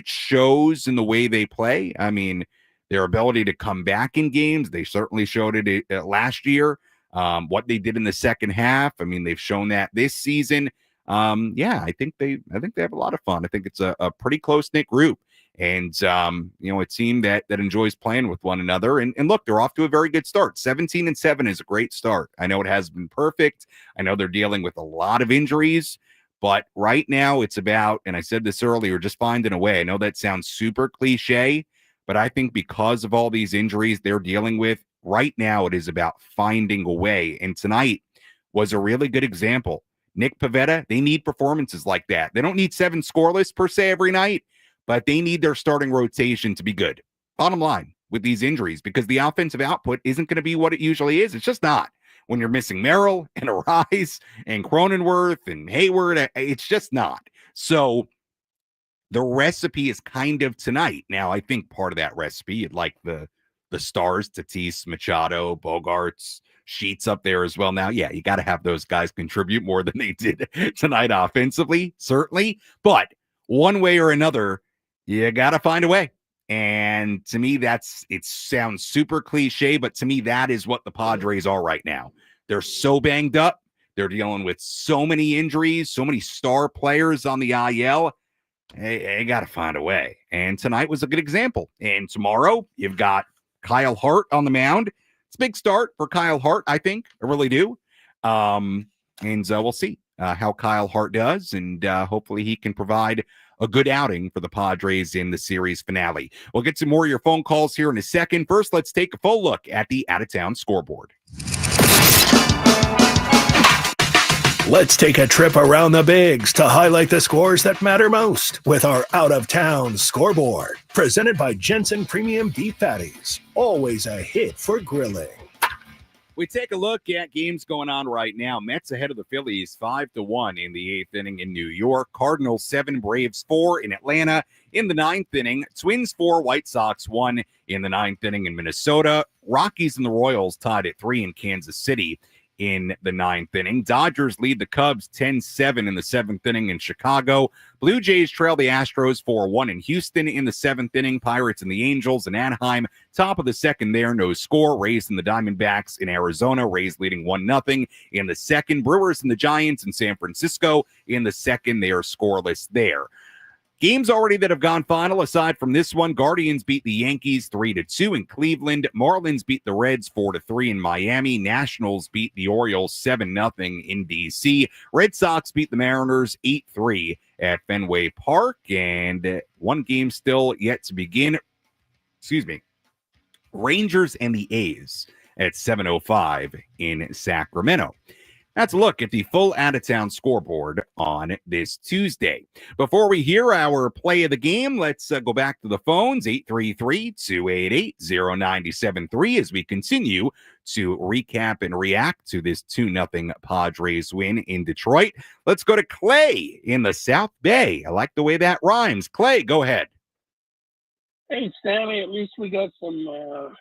Speaker 3: shows in the way they play. I mean, their ability to come back in games. They certainly showed it last year. What they did in the second half. I mean, they've shown that this season. I think they have a lot of fun. I think it's a pretty close-knit group. And, a team that enjoys playing with one another. And look, they're off to a very good start. 17-7 is a great start. I know it hasn't been perfect. I know they're dealing with a lot of injuries. But right now it's about, and I said this earlier, just finding a way. I know that sounds super cliche, but I think because of all these injuries they're dealing with, right now it is about finding a way. And tonight was a really good example. Nick Pavetta, they need performances like that. They don't need 7 scoreless per se every night, but they need their starting rotation to be good. Bottom line with these injuries, because the offensive output isn't going to be what it usually is. It's just not. When you're missing Merrill and Arise and Cronenworth and Hayward, it's just not. So the recipe is kind of tonight. Now, I think part of that recipe, you'd like the stars, Tatis, Machado, Bogarts, Sheets up there as well. Now, yeah, you got to have those guys contribute more than they did tonight offensively, certainly. But one way or another, you got to find a way. And to me, it sounds super cliche, but to me, that is what the Padres are right now. They're so banged up. They're dealing with so many injuries, so many star players on the IL. They got to find a way. And tonight was a good example. And tomorrow, you've got Kyle Hart on the mound. It's a big start for Kyle Hart, I think. I really do. And we'll see how Kyle Hart does. And hopefully he can provide a good outing for the Padres in the series finale. We'll get some more of your phone calls here in a second. First, let's take a full look at the out-of-town scoreboard.
Speaker 1: Let's take a trip around the bigs to highlight the scores that matter most with our out-of-town scoreboard. Presented by Jensen Premium Beef Patties. Always a hit for grilling.
Speaker 3: We take a look at games going on right now. Mets ahead of the Phillies 5-1 in the 8th inning in New York. Cardinals 7, Braves 4 in Atlanta in the 9th inning. Twins 4, White Sox 1 in the 9th inning in Minnesota. Rockies and the Royals tied at 3 in Kansas City in the 9th inning. Dodgers lead the Cubs 10-7 in the 7th inning in Chicago. Blue Jays trail the Astros 4-1 in Houston in the 7th inning. Pirates and the Angels in Anaheim. Top of the second there, no score. Rays and the Diamondbacks in Arizona. Rays leading 1-0 in the second. Brewers and the Giants in San Francisco in the second. They are scoreless there. Games already that have gone final, aside from this one. Guardians beat the Yankees 3-2 in Cleveland. Marlins beat the Reds 4-3 in Miami. Nationals beat the Orioles 7-0 in D.C. Red Sox beat the Mariners 8-3 at Fenway Park. And one game still yet to begin. Rangers and the A's at 7:05 in Sacramento. That's a look at the full out-of-town scoreboard on this Tuesday. Before we hear our play of the game, let's go back to the phones, 833-288-0973, as we continue to recap and react to this 2-0 Padres win in Detroit. Let's go to Clay in the South Bay. I like the way that rhymes. Clay, go ahead.
Speaker 15: Hey, Stanley, at least we got some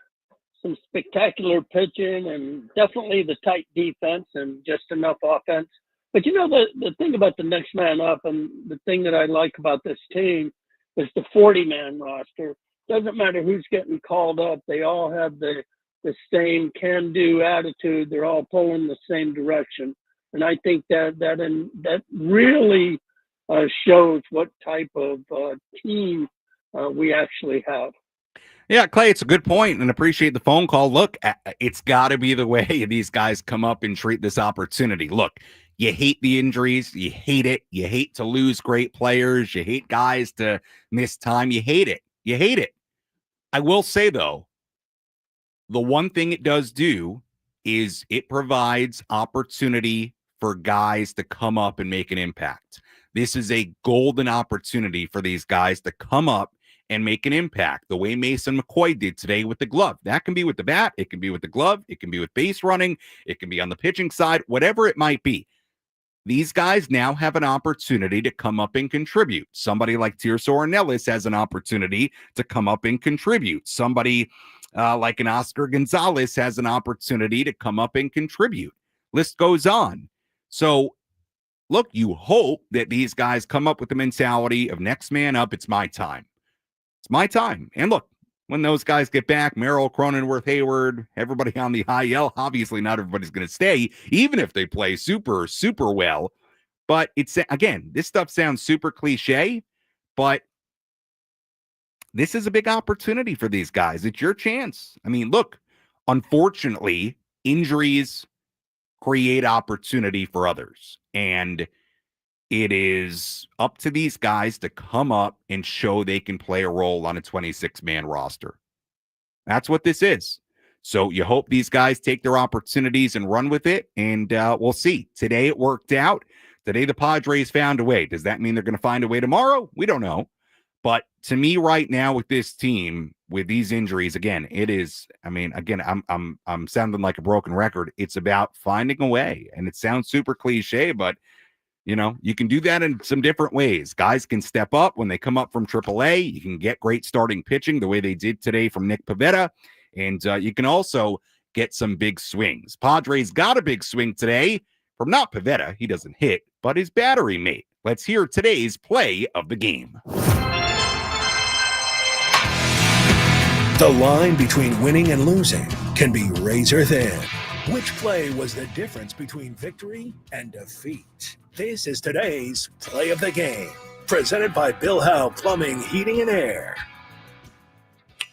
Speaker 15: spectacular pitching and definitely the tight defense and just enough offense. But, you know, the thing about the next man up and the thing that I like about this team is the 40-man roster. Doesn't matter who's getting called up. They all have the same can-do attitude. They're all pulling the same direction. And I think that really shows what type of team we actually have.
Speaker 3: Yeah, Clay, it's a good point, and appreciate the phone call. Look, it's got to be the way these guys come up and treat this opportunity. Look, you hate the injuries. You hate it. You hate to lose great players. You hate guys to miss time. You hate it. You hate it. I will say, though, the one thing it does do is it provides opportunity for guys to come up and make an impact. This is a golden opportunity for these guys to come up and make an impact the way Mason McCoy did today with the glove. That can be with the bat. It can be with the glove. It can be with base running. It can be on the pitching side, whatever it might be. These guys now have an opportunity to come up and contribute. Somebody like Tirso Ornelas has an opportunity to come up and contribute. Somebody like an Oscar Gonzalez has an opportunity to come up and contribute. List goes on. So, look, you hope that these guys come up with the mentality of next man up. It's my time. It's my time. And look, when those guys get back, Merrill, Cronenworth, Hayward, everybody on the IL, obviously not everybody's going to stay, even if they play super, super well. But it's, again, this stuff sounds super cliche, but this is a big opportunity for these guys. It's your chance. I mean, look, unfortunately, injuries create opportunity for others. And it is up to these guys to come up and show they can play a role on a 26-man roster. That's what this is. So you hope these guys take their opportunities and run with it, and we'll see. Today it worked out. Today the Padres found a way. Does that mean they're going to find a way tomorrow? We don't know. But to me right now with this team, with these injuries, again, it is, I mean, again, I'm sounding like a broken record. It's about finding a way. And it sounds super cliche, but you know, you can do that in some different ways. Guys can step up when they come up from AAA. You can get great starting pitching the way they did today from Nick Pavetta. And you can also get some big swings. Padres got a big swing today from not Pavetta. He doesn't hit, but his battery mate. Let's hear today's play of the game.
Speaker 1: The line between winning and losing can be razor thin. Which play was the difference between victory and defeat? This is today's play of the game, presented by Bill Howe Plumbing, Heating, and Air.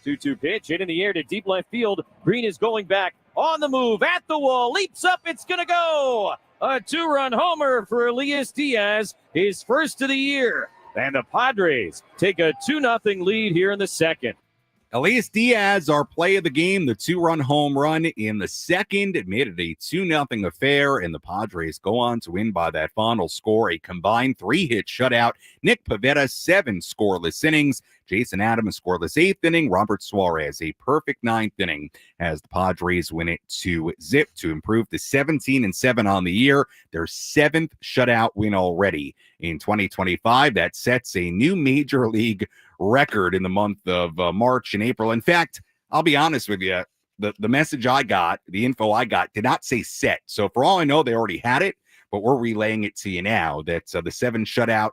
Speaker 2: 2-2 pitch, hit in the air to deep left field. Green is going back on the move, at the wall, leaps up, it's going to go. A 2-run homer for Elias Diaz, his first of the year. And the Padres take a 2-0 lead here in the second.
Speaker 3: Elias Diaz, our play of the game, the 2-run home run in the second. It made it a 2-0 affair, and the Padres go on to win by that final score, a combined 3-hit shutout. Nick Pavetta, 7 scoreless innings. Jason Adams, scoreless 8th inning. Robert Suarez, a perfect 9th inning, as the Padres win it 2-0 to improve to 17-7 on the year. Their 7th shutout win already in 2025. That sets a new major league record in the month of March and April. In fact, I'll be honest with you, the message I got, the info I got, did not say set. So for all I know, they already had it, but we're relaying it to you now that the 7 shutout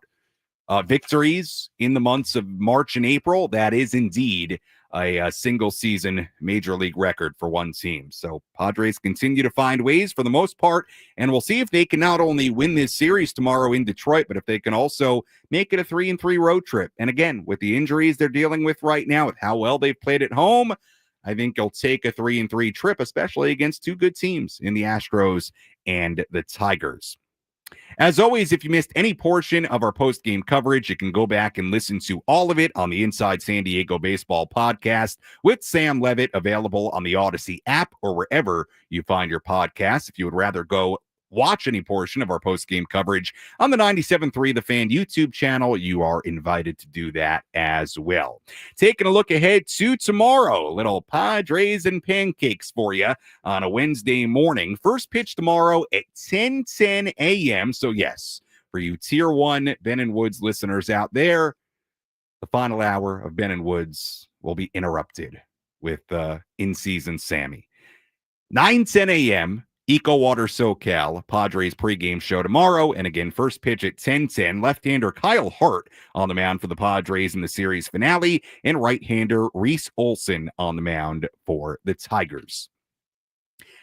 Speaker 3: victories in the months of March and April, that is indeed a single season major league record for one team. So Padres continue to find ways for the most part, and we'll see if they can not only win this series tomorrow in Detroit, but if they can also make it a 3-3 road trip. And again, with the injuries they're dealing with right now, with how well they've played at home, I think they'll take a 3-3 trip, especially against two good teams in the Astros and the Tigers. As always, if you missed any portion of our post-game coverage, you can go back and listen to all of it on the Inside San Diego Baseball podcast with Sam Levitt, available on the Odyssey app or wherever you find your podcasts. If you would rather go watch any portion of our post-game coverage on the 97.3 The Fan YouTube channel, you are invited to do that as well. Taking a look ahead to tomorrow, little Padres and pancakes for you on a Wednesday morning. First pitch tomorrow at 10:10 a.m. So yes, for you Tier 1 Ben and Woods listeners out there, the final hour of Ben and Woods will be interrupted with in-season Sammy. 9:10 a.m., Eco Water SoCal, Padres pregame show tomorrow. And again, first pitch at 10:10. Left-hander Kyle Hart on the mound for the Padres in the series finale, and right-hander Reese Olson on the mound for the Tigers.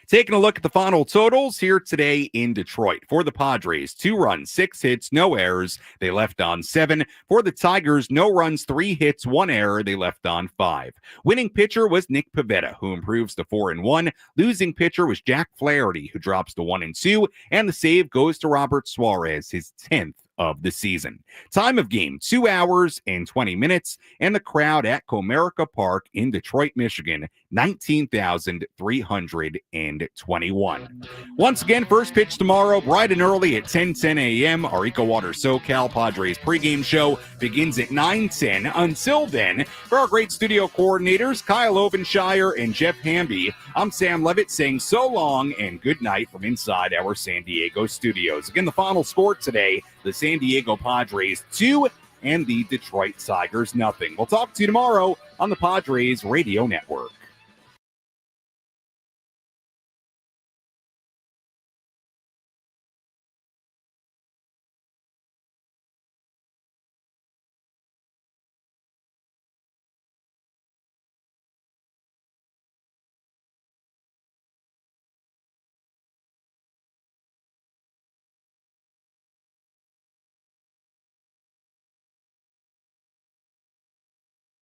Speaker 3: Taking a look at the final totals here today in Detroit. For the Padres, 2 runs, 6 hits, no errors. They left on 7. For the Tigers, no runs, 3 hits, 1 error. They left on 5. Winning pitcher was Nick Pavetta, who improves to 4-1. Losing pitcher was Jack Flaherty, who drops to 1-2. And the save goes to Robert Suarez, his 10th of the season. Time of game, 2 hours and 20 minutes, and the crowd at Comerica Park in Detroit, Michigan, 19,321. Once again, first pitch tomorrow, bright and early at 10:10 a.m. Our Eco Water SoCal Padres pregame show begins at 9:10. Until then, for our great studio coordinators, Kyle Ovenshire and Jeff Hamby, I'm Sam Levitt saying so long and good night from inside our San Diego studios. Again, the final score today, the San Diego Padres 2 and the Detroit Tigers 0. We'll talk to you tomorrow on the Padres Radio Network.